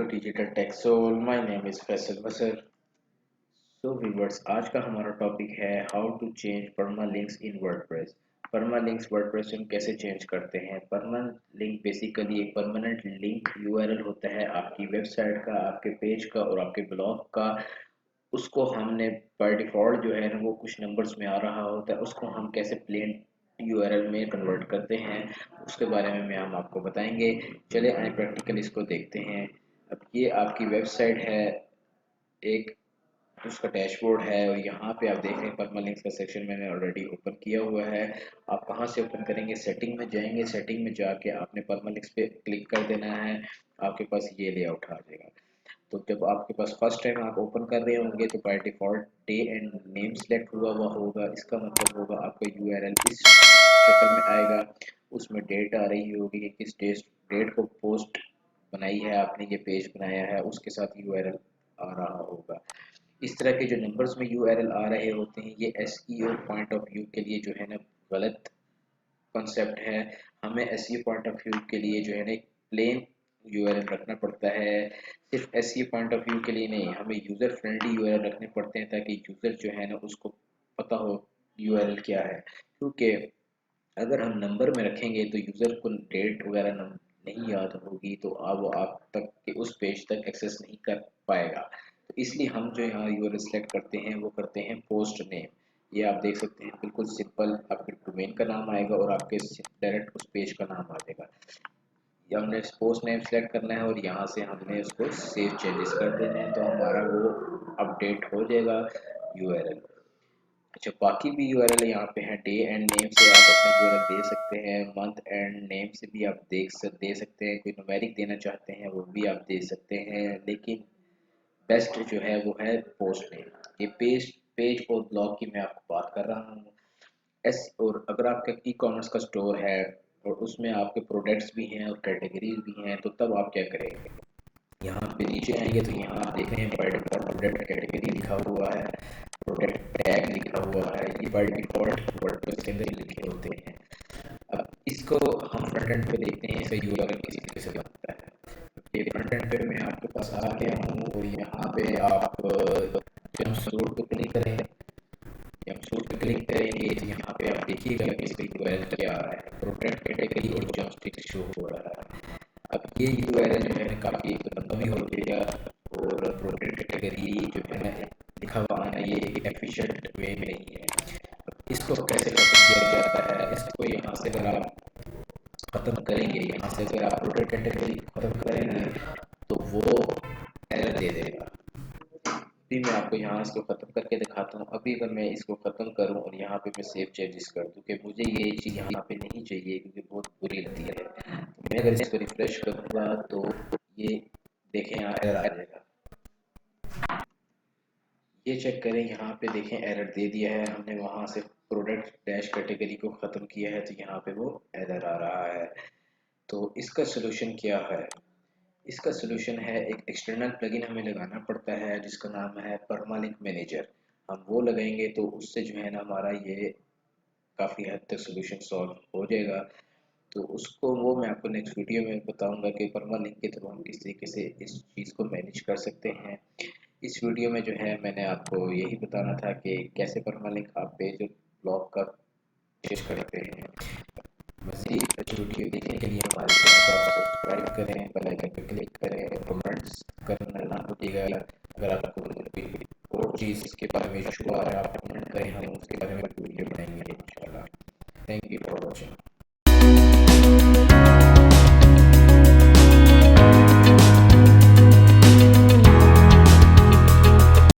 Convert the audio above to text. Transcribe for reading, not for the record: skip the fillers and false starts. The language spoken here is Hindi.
to Digital Tech Soul. My name is Faisal Basar. So viewers, आज का हमारा टॉपिक है how to change permalinks in WordPress. Permalinks WordPress में कैसे चेंज करते हैं। परमालिंक बेसिकली एक परमानेंट लिंक यूआरएल होता है आपकी वेबसाइट का, आपके पेज का और आपके ब्लॉग का। उसको हमने बाय डिफ़ॉल्ट जो है ना वो कुछ नंबर्स में आ रहा होता है, उसको हम कैसे प्लेन यूआरएल में कन्वर्ट करते हैं उसके बारे में हम आपको बताएंगे। चले आए प्रैक्टिकल इसको देखते हैं। अब ये आपकी वेबसाइट है, एक उसका डैशबोर्ड है और यहाँ पे आप देख रहे हैं परमालिंक्स का सेक्शन मैंने ऑलरेडी ओपन किया हुआ है। आप कहाँ से ओपन करेंगे, सेटिंग में जाएंगे। सेटिंग में जाके आपने परमालिंक्स पे क्लिक कर देना है, आपके पास ये लेआउट आ जाएगा। तो जब आपके पास फर्स्ट टाइम आप ओपन कर रहे होंगे तो by default day and name select हुआ हुआ होगा। इसका मतलब होगा आपका यूआरएल इस शक्ल में आएगा। उसमें डेट आ रही होगी कि किस डेट को पोस्ट बनाई है आपने, ये पेज बनाया है, उसके साथ यूआरएल आ रहा होगा। इस तरह के जो नंबर्स में यूआरएल आ रहे होते हैं ये एसईओ पॉइंट ऑफ व्यू के लिए जो है ना गलत कॉन्सेप्ट है। हमें एसईओ पॉइंट ऑफ व्यू के लिए जो है ना प्लेन यूआरएल रखना पड़ता है। सिर्फ एसईओ पॉइंट ऑफ व्यू के लिए नहीं, हमें यूज़र फ्रेंडली यूआरएल रखने पड़ते हैं ताकि यूज़र जो है ना उसको पता हो यूआरएल क्या है। क्योंकि अगर हम नंबर में रखेंगे तो यूज़र को डेट वगैरह नहीं याद होगी, तो अब वो आप तक के उस पेज तक एक्सेस नहीं कर पाएगा। तो इसलिए हम जो यहाँ यूआरएल सेलेक्ट करते हैं वो करते हैं पोस्ट नेम। ये आप देख सकते हैं बिल्कुल सिंपल, आपके डोमेन का नाम आएगा और आपके डायरेक्ट उस पेज का नाम आ जाएगा। ये हमने पोस्ट नेम सेलेक्ट करना है और यहाँ से हमने उसको सेव चेंजेस कर देना है, तो हमारा वो अपडेट हो जाएगा यूआरएल। अच्छा, बाकी भी यूआरएल यहाँ पे है। डे एंड नेम से आप अपना यूआरएल दे सकते हैं, मंथ एंड नेम से भी आप दे सकते हैं, कोई न्यूमेरिक देना चाहते हैं वो भी आप दे सकते हैं, लेकिन बेस्ट जो है वो है पोस्ट नेम। ये पेज पेज और ब्लॉग की मैं आपको बात कर रहा हूँ। और अगर आपका ई कॉमर्स का स्टोर है और उसमें आपके प्रोडक्ट्स भी हैं और कैटेगरीज भी हैं, तो तब आप क्या करेंगे, यहाँ पे नीचे आएंगे तो यहाँ आप देख रहे हैं बाय डिफ़ॉल्ट प्रोडक्ट कैटेगरी लिखा हुआ है, प्रोडक्ट टैग लिखा हुआ है। ये बाय डिफ़ॉल्ट वर्डप्रेस के अंदर ही लिखे होते हैं। अब इसको हम फ्रंट एंड पे देखते हैं, इसका यूआरएल किस तरीके से बनता है। ये फ्रंट एंड पे मैं आपके पास आ गया हूँ और यहाँ पे आप जंप सूट को क्लिक करें। जंप सूट पे क्लिक करेंगे तो यहाँ पे आप देखिएगा कि इसका यूआरएल क्या आ रहा है, प्रोडक्ट कैटेगरी और जॉयस्टिक शो हो रहा है। अब ये यूआरएल जो है काफ़ी लंबा भी हो जाएगा और प्रोडक्ट कैटेगरी जो है ना लिखा हुआ आना ये एक एफिशिएंट वे में नहीं है। अब इसको कैसे खत्म किया जाता है, इसको यहाँ से अगर आप खत्म करेंगे, यहाँ से अगर आप प्रोडक्ट कैटेगरी खत्म करेंगे तो वो एरर दे देगा। अभी मैं आपको यहाँ इसको ख़त्म करके दिखाता हूँ। अभी अगर मैं इसको ख़त्म करूँ और यहाँ पे मैं सेव चेंजेस कर दूँ कि मुझे ये चीज़ यहाँ पे नहीं चाहिए क्योंकि बहुत बुरी लगती है, तो मैं अगर इसको रिफ्रेश करूँगा तो ये देखें यहाँ एरर आ जाएगा। ये चेक करें, यहाँ पे देखें एरर दे दिया है हमने, वहाँ से प्रोडक्ट डैश कैटेगरी को ख़त्म किया है तो यहाँ पे वो एरर आ रहा है। तो इसका सोल्यूशन क्या है, इसका सोल्यूशन है एक एक्सटर्नल प्लगइन हमें लगाना पड़ता है जिसका नाम है परमालिंक मैनेजर। हम वो लगाएंगे तो उससे जो है ना हमारा ये काफ़ी हद तक सोल्यूशन सॉल्व हो जाएगा। तो उसको वो मैं आपको नेक्स्ट वीडियो में बताऊंगा कि परमालिंक के थ्रू हम किस तरीके से इस चीज़ को मैनेज कर सकते हैं। इस वीडियो में जो है मैंने आपको यही बताना था कि कैसे परमालिंक आप पेज और ब्लॉग का पेश करते हैं। मज़ीद अच्छी वीडियो देखने के लिए हमारे चैनल को आप सब्सक्राइब करें, बेल आइकन पर क्लिक करें, कमेंट्स करना ना भूलिएगा। अगर आपको कोई और चीज़ इसके बारे में इशू आ रहा है आप कमेंट करें, हम उसके बारे में वीडियो बनाएंगे इंशाल्लाह। Thank you for watching.